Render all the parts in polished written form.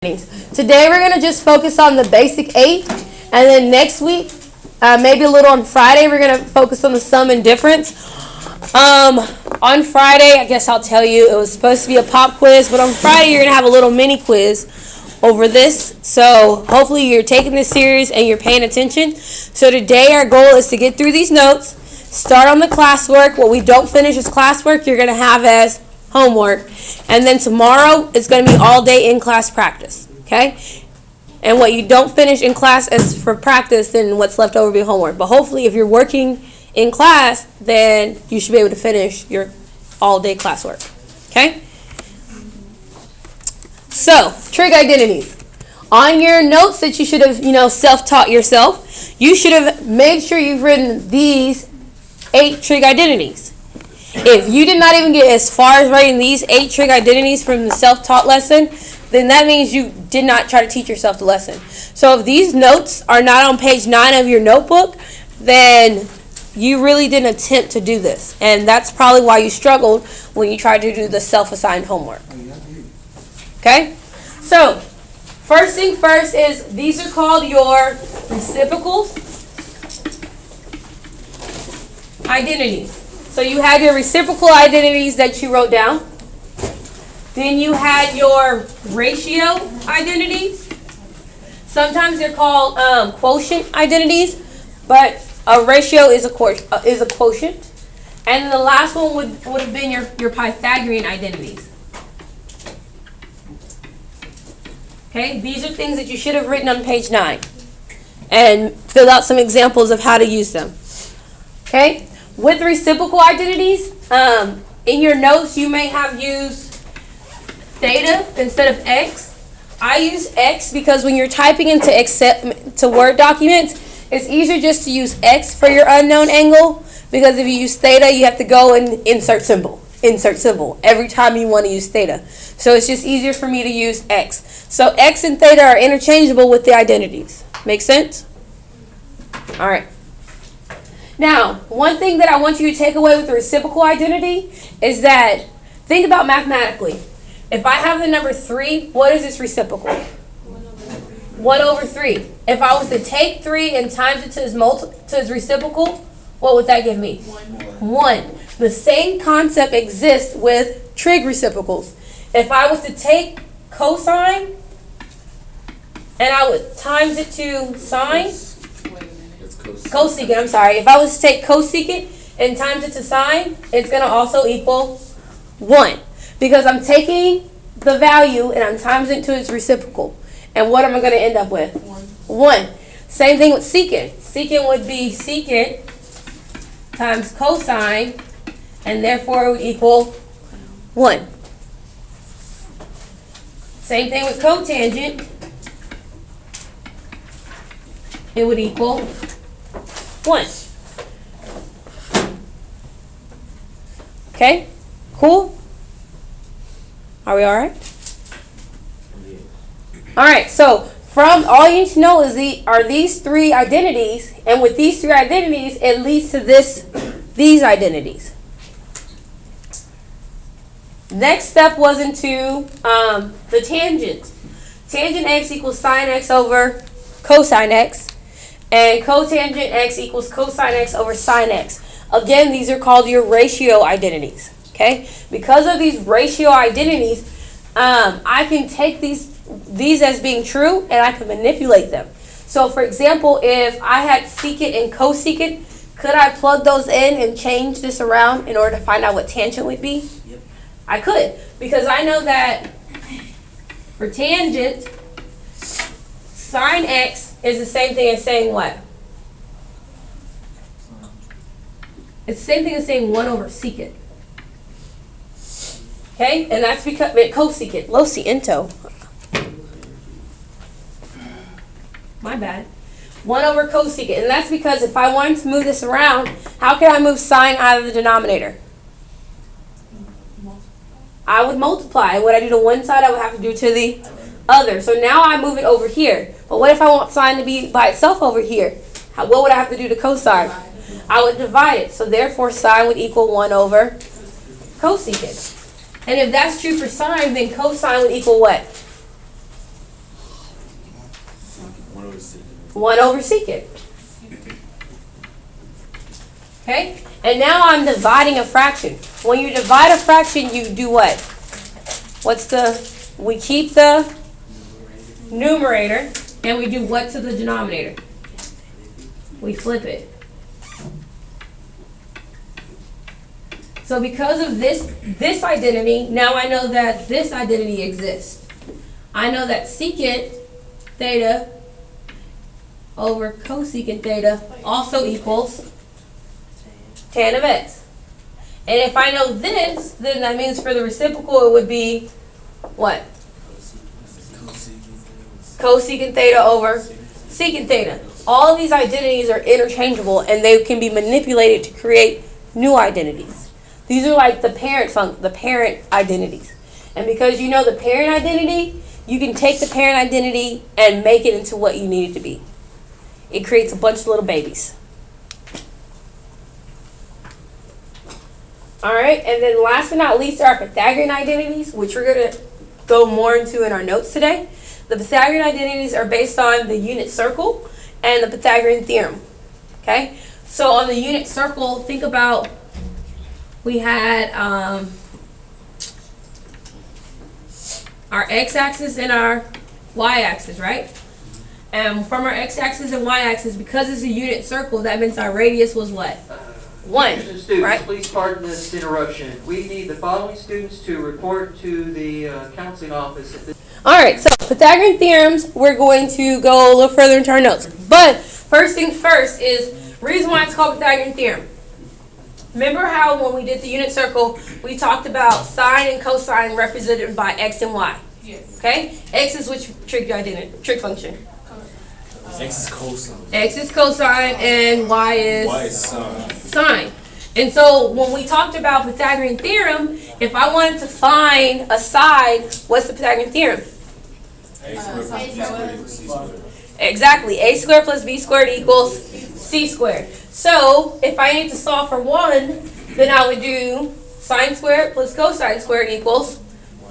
Today we're going to just focus on the basic 8, and then next week, maybe a little on Friday, we're going to focus on the sum and difference. On Friday, I guess I'll tell you, it was supposed to be a pop quiz, but on Friday you're going to have a little mini quiz over this. So hopefully you're taking this serious and you're paying attention. So today our goal is to get through these notes, start on the classwork. What we don't finish as classwork, you're going to have as homework, and then tomorrow it's going to be all day in class practice, okay? And what you don't finish in class as for practice, then what's left over will be homework. But hopefully if you're working in class, then you should be able to finish your all day classwork, okay? So trig identities. On your notes that you should have self-taught yourself, you should have made sure you've written these 8 trig identities. If you did not even get as far as writing these 8 trig identities from the self-taught lesson, then that means you did not try to teach yourself the lesson. So if these notes are not on page 9 of your notebook, then you really didn't attempt to do this. And that's probably why you struggled when you tried to do the self-assigned homework. Okay? So, first thing first is these are called your reciprocal identities. So you had your reciprocal identities that you wrote down. Then you had your ratio identities. Sometimes they're called quotient identities, but a ratio is a quotient. And then the last one would have been your Pythagorean identities. Okay, these are things that you should have written on page 9 and filled out some examples of how to use them. Okay. With reciprocal identities, in your notes you may have used theta instead of x. I use x because when you're typing into Word documents, it's easier just to use x for your unknown angle, because if you use theta, you have to go and insert symbol every time you want to use theta. So it's just easier for me to use x. So x and theta are interchangeable with the identities. Make sense? All right. Now, one thing that I want you to take away with the reciprocal identity is that, think about mathematically. If I have the number 3, what is its reciprocal? 1 over 3. If I was to take 3 and times it to its reciprocal, what would that give me? 1. The same concept exists with trig reciprocals. If I was to take cosine and I would times it to sine, cosecant, I'm sorry. If I was to take cosecant and times it to sine, it's going to also equal 1. Because I'm taking the value and I'm times it to its reciprocal. And what am I going to end up with? 1. Same thing with secant. Secant would be secant times cosine, and therefore it would equal 1. Same thing with cotangent. It would equal 1. Okay? Cool? Are we alright? Alright, so from all you need to know is are these 3 identities, and with these 3 identities it leads to these identities. Next step was into the tangent. Tangent x equals sine x over cosine x. And cotangent x equals cosine x over sine x. Again, these are called your ratio identities. Okay? Because of these ratio identities, I can take these as being true and I can manipulate them. So for example, if I had secant and cosecant, could I plug those in and change this around in order to find out what tangent would be? Yep. I could, because I know that for tangent, sine x is the same thing as saying what? It's the same thing as saying 1 over secant. Okay? And that's because cosecant. Lo siento. My bad. 1 over cosecant. And that's because if I wanted to move this around, how can I move sine out of the denominator? I would multiply. What I do to one side, I would have to do to the other. So now I move it over here. But what if I want sine to be by itself over here? What would I have to do to cosine? I would divide it. So therefore sine would equal 1 over cosecant. And if that's true for sine, then cosine would equal what? 1 over secant. Okay? And now I'm dividing a fraction. When you divide a fraction, you do what? We keep the numerator, and we do what to the denominator? We flip it. So because of this identity, now I know that this identity exists. I know that secant theta over cosecant theta also equals tan of x. And if I know this, then that means for the reciprocal it would be what? Cosecant theta over secant theta. All of these identities are interchangeable, and they can be manipulated to create new identities. These are like the parent identities. And because you know the parent identity, you can take the parent identity and make it into what you need it to be. It creates a bunch of little babies. All right, and then last but not least are our Pythagorean identities, which we're going to go more into in our notes today. The Pythagorean identities are based on the unit circle and the Pythagorean theorem. Okay, so on the unit circle, think about we had our x-axis and our y-axis, right? And from our x-axis and y-axis, because it's a unit circle, that means our radius was what? 1, Students, right? please pardon this interruption. We need the following students to report to the counseling office at this. All right, so Pythagorean theorems, we're going to go a little further into our notes. But first things first is reason why it's called Pythagorean theorem. Remember how when we did the unit circle, we talked about sine and cosine represented by x and y? Yes. Okay? X is which trig function? X is cosine. X is cosine and y is sine. sine. And so when we talked about Pythagorean theorem, if I wanted to find a side, what's the Pythagorean theorem? A squared plus B squared equals C squared. Exactly. A squared plus B squared equals C squared. So if I need to solve for 1, then I would do sine squared plus cosine squared equals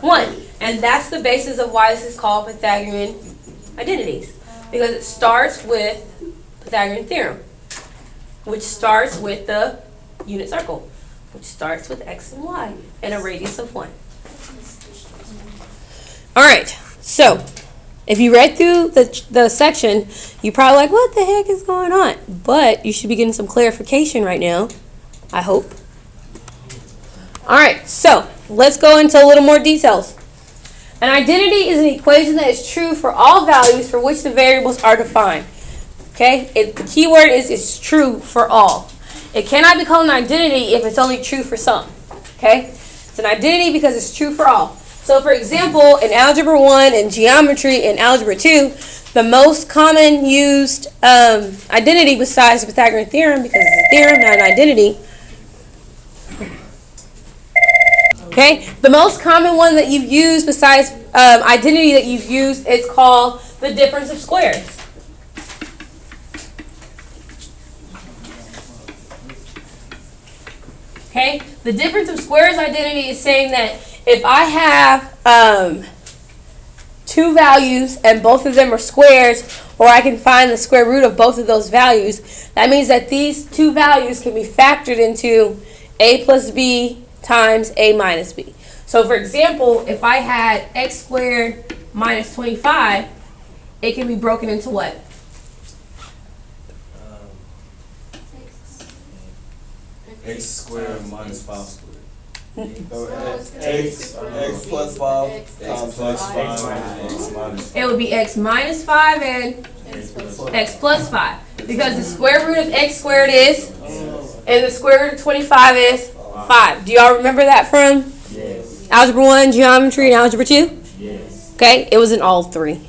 1. And that's the basis of why this is called Pythagorean identities. Because it starts with Pythagorean theorem, which starts with the unit circle, which starts with x and y and a radius of 1. All right, so if you read through the section, you're probably like, what the heck is going on? But you should be getting some clarification right now, I hope. All right, so let's go into a little more details. An identity is an equation that is true for all values for which the variables are defined. Okay, the key word is it's true for all. It cannot be called an identity if it's only true for some. Okay, it's an identity because it's true for all. So for example, in Algebra 1 and Geometry and Algebra 2, the most common used identity besides the Pythagorean theorem, because it's a theorem, not an identity. Okay, the most common one that you've used besides identity that you've used is called the difference of squares. Okay, the difference of squares identity is saying that if I have two values and both of them are squares, or I can find the square root of both of those values, that means that these two values can be factored into a plus b times a minus b. So for example, if I had x squared minus 25, it can be broken into what? X squared minus 5 squared. X plus 5 X plus 5 and X minus 5. It would be x minus 5 and x plus 5. Because the square root of x squared is, and the square root of 25 is 5. Do y'all remember that from Algebra 1, Geometry, and Algebra 2? Yes. Okay, it was in all three.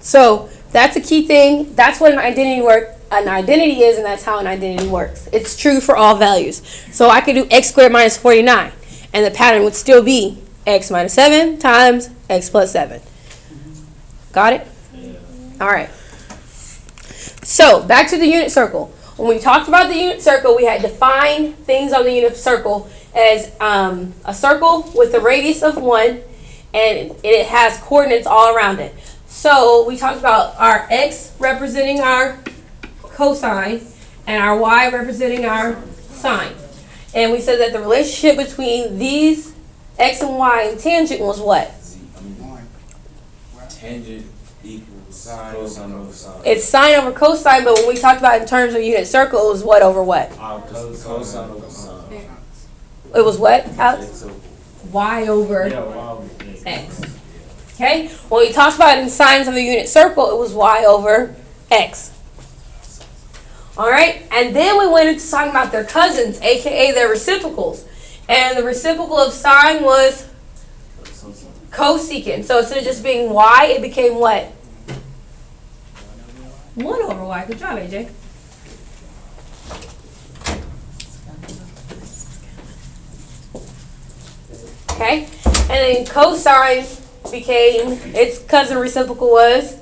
So that's a key thing. That's what an identity is, and that's how an identity works. It's true for all values. So I could do x squared minus 49, and the pattern would still be x minus 7 times x plus 7. Got it? All right. So back to the unit circle. When we talked about the unit circle, we had defined things on the unit circle as a circle with a radius of 1, and it has coordinates all around it. So we talked about our x representing our cosine and our y representing our sine. And we said that the relationship between these x and y and tangent was what? Tangent equals cosine over sine. It's sine over cosine, but when we talked about it in terms of unit circle, it was what over what? Cosine over sine. It was what, Alex? X over. Y over Yeah, wow. x. Okay? When we talked about it in sines of a unit circle, it was y over x. Alright? And then we went into talking about their cousins, aka their reciprocals. And the reciprocal of sine was cosecant. So instead of just being y, it became what? 1 over y. Good job, AJ. Okay? And then cosine became, its cousin reciprocal was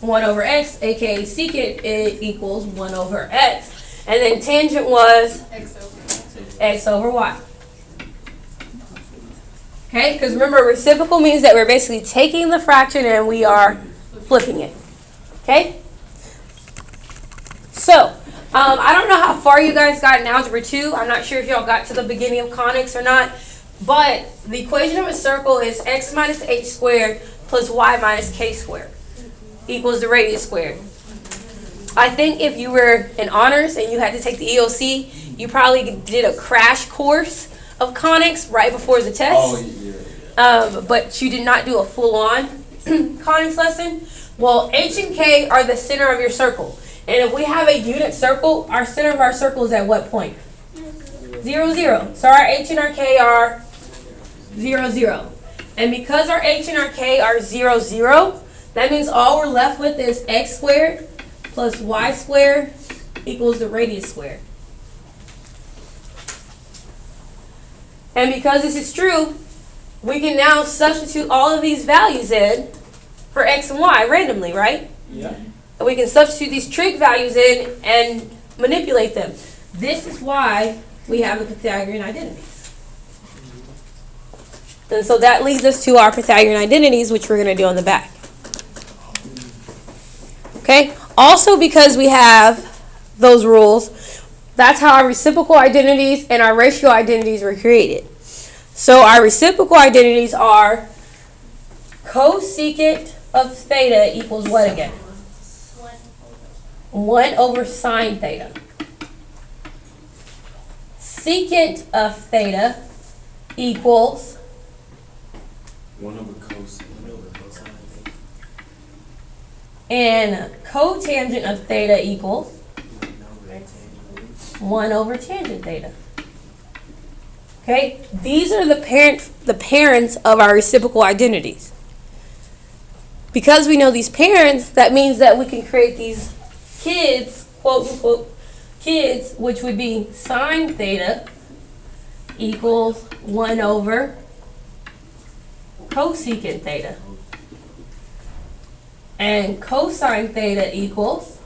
1 over x, aka secant, it equals 1 over x. And then tangent was x over y. Okay, because remember, reciprocal means that we're basically taking the fraction and we are flipping it. Okay? So, I don't know how far you guys got in Algebra 2. I'm not sure if y'all got to the beginning of conics or not. But the equation of a circle is x minus h squared plus y minus k squared equals the radius squared. I think if you were in honors and you had to take the EOC, you probably did a crash course of conics right before the test. Oh, yeah. But you did not do a full-on conics lesson. Well, h and k are the center of your circle. And if we have a unit circle, our center of our circle is at what point? 0, 0. So our h and our k are 0, 0. And because our h and our k are 0, 0, that means all we're left with is x squared plus y squared equals the radius squared. And because this is true, we can now substitute all of these values in for x and y randomly, right? Yeah. And we can substitute these trig values in and manipulate them. This is why we have the Pythagorean identities. And so that leads us to our Pythagorean identities, which we're going to do on the back. Okay? Also, because we have those rules, that's how our reciprocal identities and our ratio identities were created. So our reciprocal identities are cosecant of theta equals what again? 1 over sine theta. Secant of theta equals 1 over cosine. and cotangent of theta equals 1 over tangent theta. Okay? These are the parents of our reciprocal identities. Because we know these parents, that means that we can create these kids, quote unquote, kids, which would be sine theta equals 1 over cosecant theta. And cosine theta equals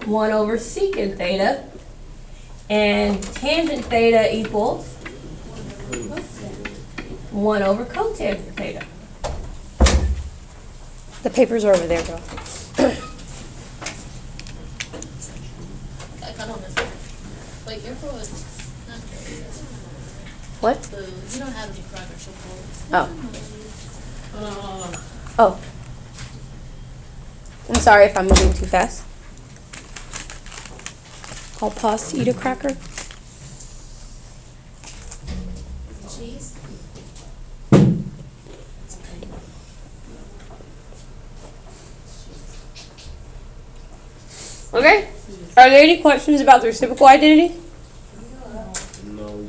1 over secant theta. And tangent theta equals 1 over cotangent theta. The papers are over there, girl. I got on this one. Wait, your phone is not good. What? So you don't have any progress reports. Oh. Oh. I'm sorry if I'm moving too fast. I'll pause to eat a cracker. Cheese? Okay. Are there any questions about the reciprocal identity? No.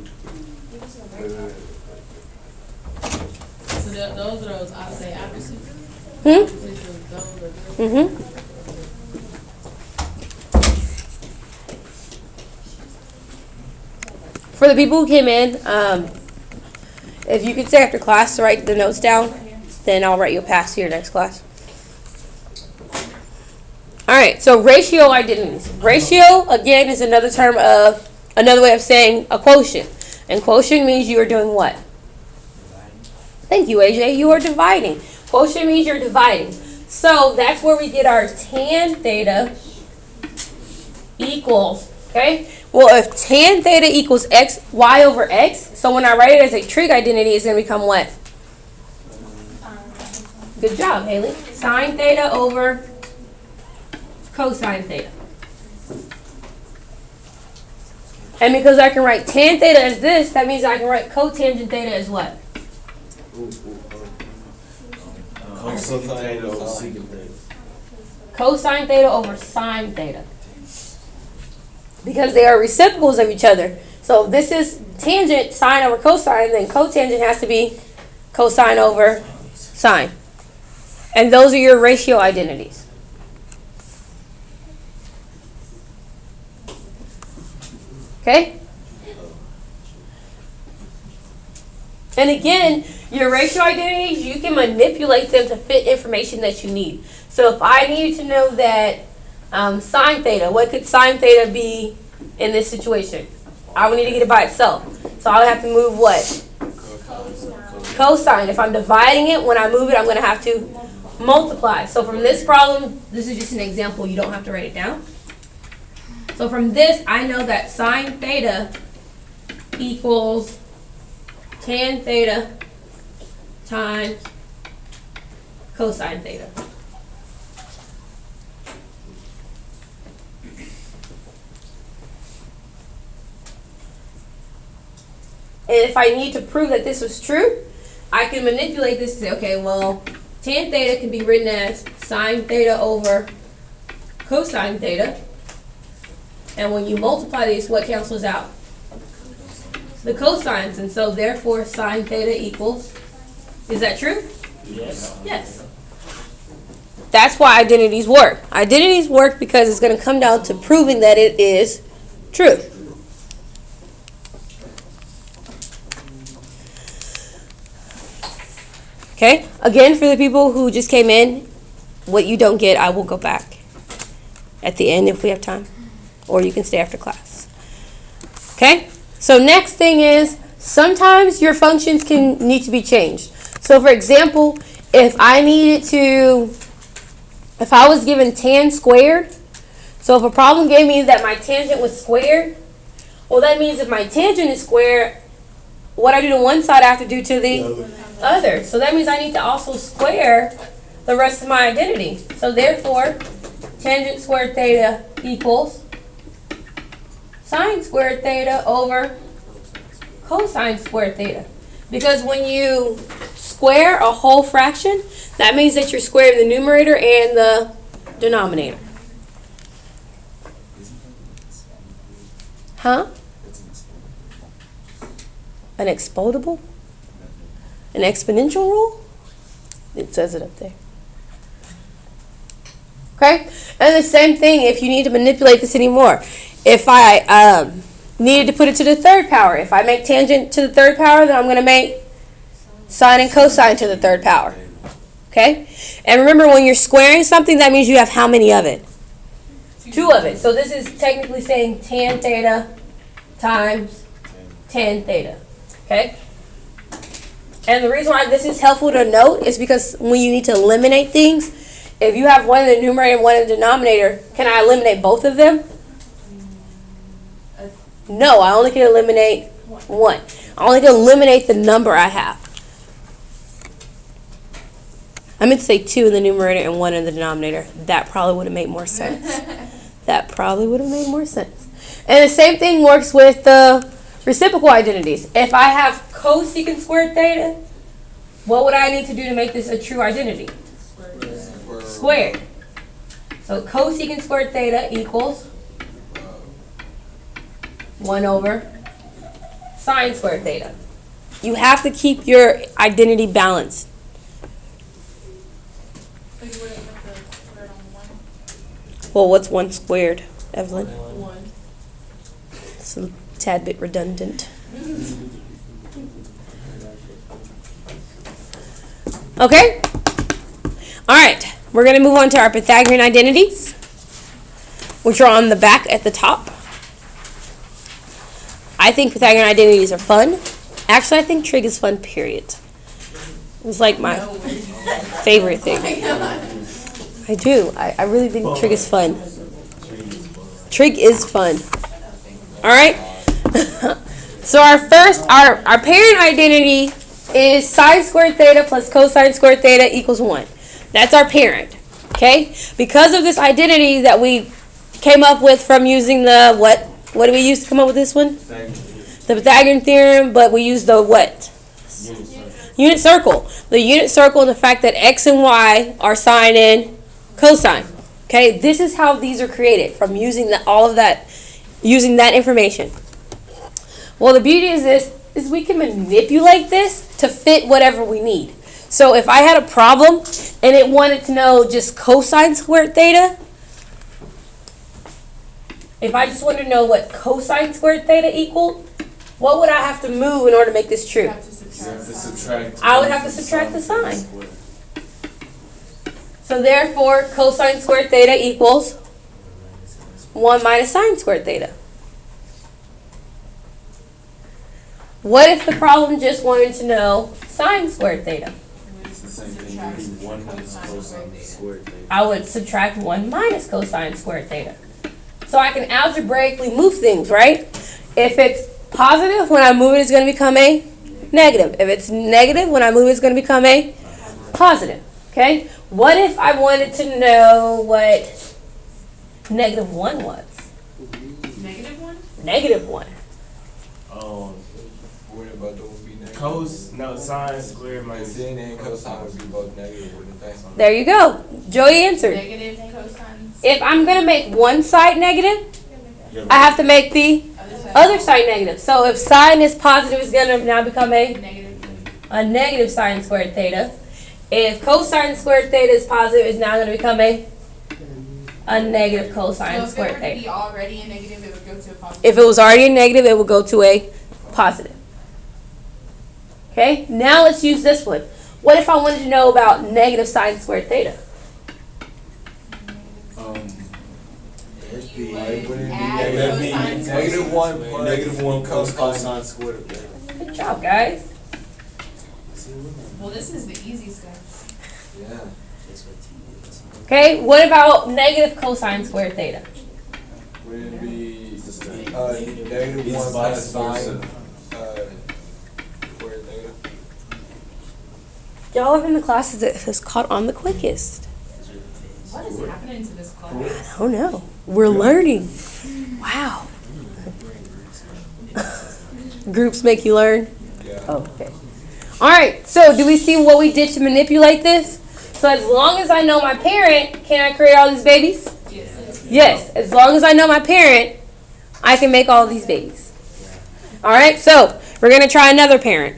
So those are those, I would say, opposites. Mm-hmm. For the people who came in, if you could stay after class to write the notes down, then I'll write you a pass to your next class. All right, so ratio identities. Ratio, again, is another way of saying a quotient. And quotient means you are doing what? Thank you, AJ. You are dividing. Quotient means you're dividing. So that's where we get our tan theta equals, okay? Well, if tan theta equals x, y over x, so when I write it as a trig identity, it's going to become what? Good job, Haley. Sine theta over cosine theta. And because I can write tan theta as this, that means I can write cotangent theta as what? Cosine theta over secant theta. Cosine theta over sine theta. Because they are reciprocals of each other. So if this is tangent, sine over cosine, then cotangent has to be cosine over sine. And those are your ratio identities. Okay? And again, your ratio identities, you can manipulate them to fit information that you need. So if I needed to know that sine theta, what could sine theta be in this situation? I would need to get it by itself. So I would have to move what? Cosine. If I'm dividing it, when I move it, I'm going to have to multiply. So from this problem, this is just an example. You don't have to write it down. So from this, I know that sine theta equals tan theta times cosine theta. And if I need to prove that this was true, I can manipulate this to say, okay, well, tan theta can be written as sine theta over cosine theta. And when you multiply these, what cancels out? The cosines. And so therefore sine theta equals, is that true? Yes. Yes. That's why identities work. Identities work because it's going to come down to proving that it is true. Okay? Again, for the people who just came in, what you don't get, I will go back at the end if we have time. Or you can stay after class. Okay? So next thing is, sometimes your functions can need to be changed. So for example, if I was given tan squared, so if a problem gave me that my tangent was squared, well that means if my tangent is squared, what I do to one side I have to do to the other. So that means I need to also square the rest of my identity. So therefore, tangent squared theta equals sine squared theta over cosine squared theta. Because when you square a whole fraction, that means that you're squaring the numerator and the denominator. Huh? An exponential? An exponential rule? It says it up there. Okay? And the same thing if you need to manipulate this anymore. If I needed to put it to the third power, if I make tangent to the third power, then I'm going to make sine and cosine to the third power. Okay? And remember, when you're squaring something, that means you have how many of it? Two of it. So this is technically saying tan theta times tan theta. Okay? And the reason why this is helpful to note is because when you need to eliminate things, if you have one in the numerator and one in the denominator, can I eliminate both of them? No, I only can eliminate one. I only can eliminate the number I have. I meant to say 2 in the numerator and 1 in the denominator. That probably would have made more sense. That probably would have made more sense. And the same thing works with the reciprocal identities. If I have cosecant squared theta, what would I need to do to make this a true identity? Squared. So cosecant squared theta equals 1 over sine squared theta. You have to keep your identity balanced. So you wouldn't have to put it on 1? Well, what's 1 squared, Evelyn? 1. It's a tad bit redundant. Okay? All right. We're going to move on to our Pythagorean identities, which are on the back at the top. I think Pythagorean identities are fun. Actually, I think trig is fun, period. It's like my favorite thing. I do. I really think trig is fun. Trig is fun. All right. So our parent identity is sine squared theta plus cosine squared theta equals 1. That's our parent. Okay. Because of this identity that we came up with from using the what? What did we use to come up with this one? The Pythagorean Theorem, but we used the what? Unit circle. The unit circle and the fact that x and y are sine and cosine. Okay, this is how these are created from using using that information. Well, the beauty is is we can manipulate this to fit whatever we need. So if I had a problem and it wanted to know just cosine squared theta, if I just wanted to know what cosine squared theta equaled, what would I have to move in order to make this true? You have to subtract. I would have to subtract the sine. So therefore, cosine squared theta equals 1 minus sine squared theta. What if the problem just wanted to know sine squared theta? It's the same thing. It would be 1 minus cosine squared theta. I would subtract 1 minus cosine squared theta. So I can algebraically move things, right? If it's positive, when I move it, it's going to become a negative. If it's negative, when I move it, it's going to become a positive. Okay? What if I wanted to know what negative 1 was? Negative 1? Negative 1. What about those would be negative? Sine squared minus Sin and cosine would be both negative, wouldn't they? There you go. Joey answered. Negative cosine. If I'm going to make one side negative, I have to make the other side negative. So if sine is positive, it's going to now become a negative sine squared theta. If cosine squared theta is positive, it's now going to become a negative cosine squared theta. So if it were to be already a negative, it would go to a positive. If it was already a negative, it would go to a positive. Okay, now let's use this one. What if I wanted to know about negative sine squared theta? Wouldn't it be Add negative cosine 1 plus Negative 1 plus cosine? cosine squared theta. Good job, guys. Well, this is the easy stuff. Yeah. Okay, what about negative cosine squared theta? Wouldn't it be negative It's 1 vice plus sine versa. squared theta? Y'all are in the classes that has caught on the quickest. What is happening to this class? I don't know. We're learning. Wow. Groups make you learn? Yeah. Oh, okay. All right, so do we see what we did to manipulate this? So as long as I know my parent, can I create all these babies? Yes. Yes, as long as I know my parent, I can make all these babies. All right, so we're going to try another parent.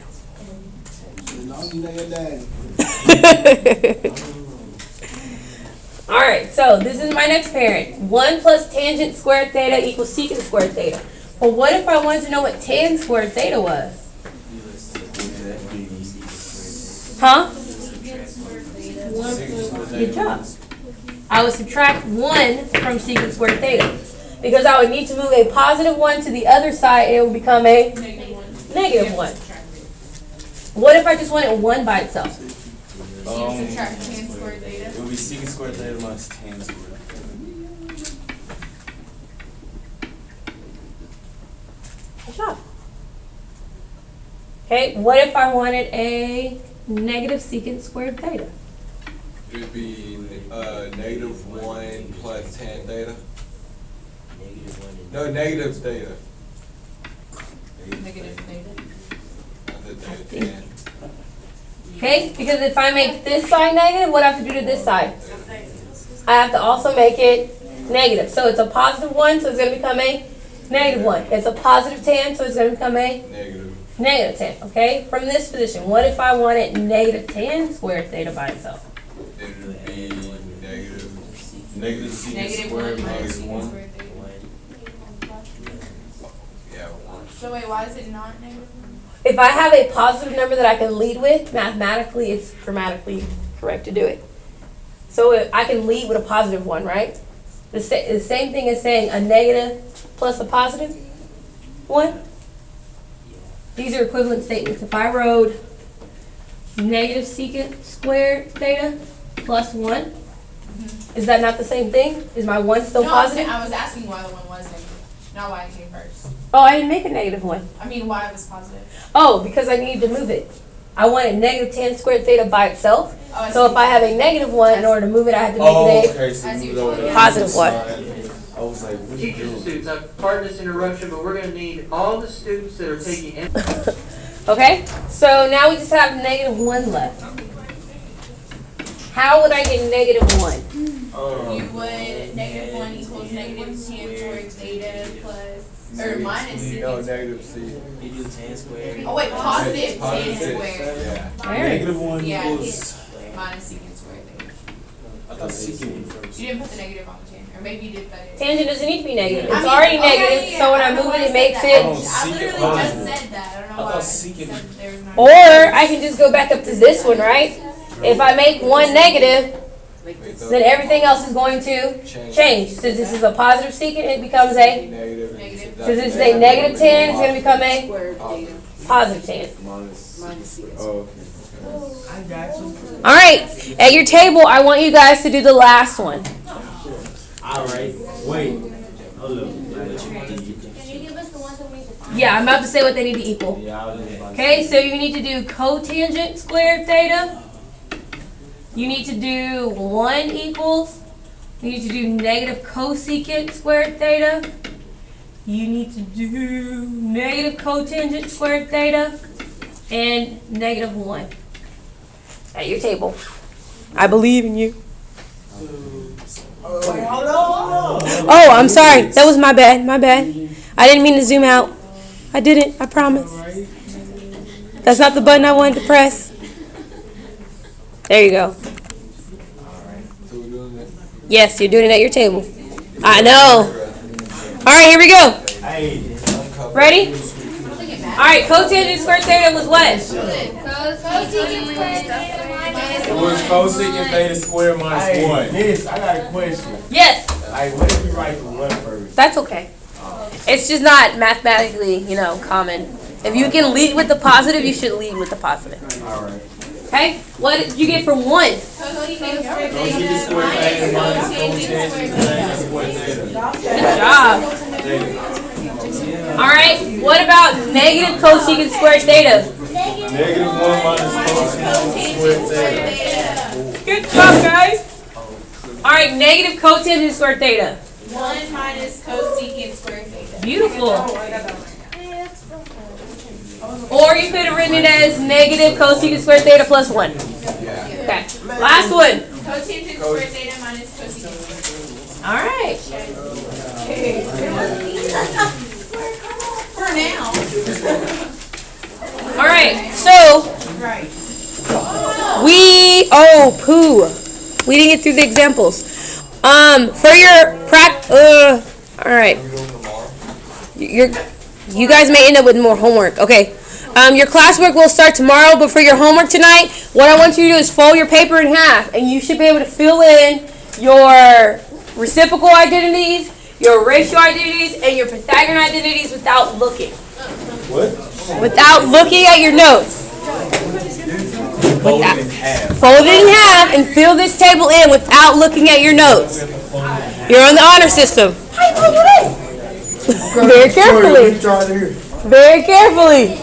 All right, so this is my next parent. 1 plus tangent squared theta equals secant squared theta. Well, what if I wanted to know what tan squared theta was? Huh? Good job. I would subtract 1 from secant squared theta because I would need to move a positive 1 to the other side and it would become a negative 1. What if I just wanted 1 by itself? So you subtract tan squared theta. It would be secant squared theta minus tan squared theta. Good job. Okay, what if I wanted a negative secant squared theta? It would be negative 1 plus tan theta. No, negative theta. Negative theta. I said theta tan. Okay, because if I make this side negative, what do I have to do to this side? I have to also make it negative. So it's a positive 1, so it's going to become a negative 1. It's a positive tan, so it's going to become a negative tan. Okay, from this position, what if I wanted negative tan squared theta by itself? It would be Negative secant Negative squared 1 minus secant 1. squared theta. yeah, 1. So wait, why is it not negative 1? If I have a positive number that I can lead with, mathematically, it's grammatically correct to do it. So I can lead with a positive 1, right? The same thing as saying a negative plus a positive 1. These are equivalent statements. If I wrote negative secant squared theta plus 1. Is that not the same thing? Is my 1 still No, positive? I was asking why the one was negative, not why it came first. Oh, I didn't make a negative 1. I mean, why it was positive. Oh, because I needed to move it. I wanted negative tan squared theta by itself. Oh, I So see. if I have a negative 1, in order to move it, I have to make Oh, it okay, so I see you what know you're that. Positive one. I was like, what you Teachers and doing? students, pardon this interruption, but we're going to need all the students that are taking a. Okay, so now we just have negative 1 left. How would I get negative 1? You would negative 1 equals negative tan squared theta plus, or minus No, secant. negative C. You do tan squared. Oh wait, positive tan Positive. squared. Yeah. Negative 1 Yeah. equals. Minus secant squared theta. I thought secant went first. You didn't put the negative on the tan, or maybe you did put it. Tangent doesn't need to be negative. I It's mean, already okay, negative, yeah, so when I I don't know move why it, it said makes that. it. Oh, I secant literally positive. just said that. I don't know I why thought I said secant- there's not. Or I can just go back up to this one, right? If I make 1 negative, then everything else is going to change. Since this is a positive secant, it becomes a. Negative. Negative. Since this is a negative tan, it's going to become a positive tan. Minus. Oh, okay. All right, at your table, I want you guys to do the last one. Alright, wait. Hold up. Can you give us the ones that we need to find? Yeah, I'm about to say what they need to equal. Yeah, I was just about to Okay, so you need to do cotangent squared theta. You need to do 1 equals. You need to do negative cosecant squared theta. You need to do negative cotangent squared theta and negative 1. At your table. I believe in you. Oh, I'm sorry. That was my bad. My bad. I didn't mean to zoom out. I didn't. I promise. That's not the button I wanted to press. There you go. So we're doing that. Yes, you're doing it at your table. I know. All right, here we go. Hey, Ready? All right, cotangent squared theta was what? It was cosecant theta squared minus hey, 1. Miss, I got a question. Yes. Like, what if you write the 1 first? That's okay. It's just not mathematically, common. If you can lead with the positive, you should lead with the positive. Alright. Okay? What did you get from 1? Cosecant squared Cosecant squared theta minus cotangent theta squared theta. Good job. All right. What about negative cosecant squared theta? Negative 1 minus cosecant squared theta. Good job, guys. All right, negative cotangent squared theta. 1 minus cosecant squared theta. Beautiful. Or you could have written it as negative cosecant squared theta plus 1. Okay. Last one. Cotangent squared theta minus cosecant squared theta. All right. For now. All right. So we we didn't get through the examples. For your all right. You guys may end up with more homework. Okay. Your classwork will start tomorrow, but for your homework tonight, what I want you to do is fold your paper in half, and you should be able to fill in your reciprocal identities, your ratio identities, and your Pythagorean identities without looking. What? Without looking at your notes. Fold it in half. Fold it in half and fill this table in without looking at your notes. You're on the honor system. Very carefully. Very carefully.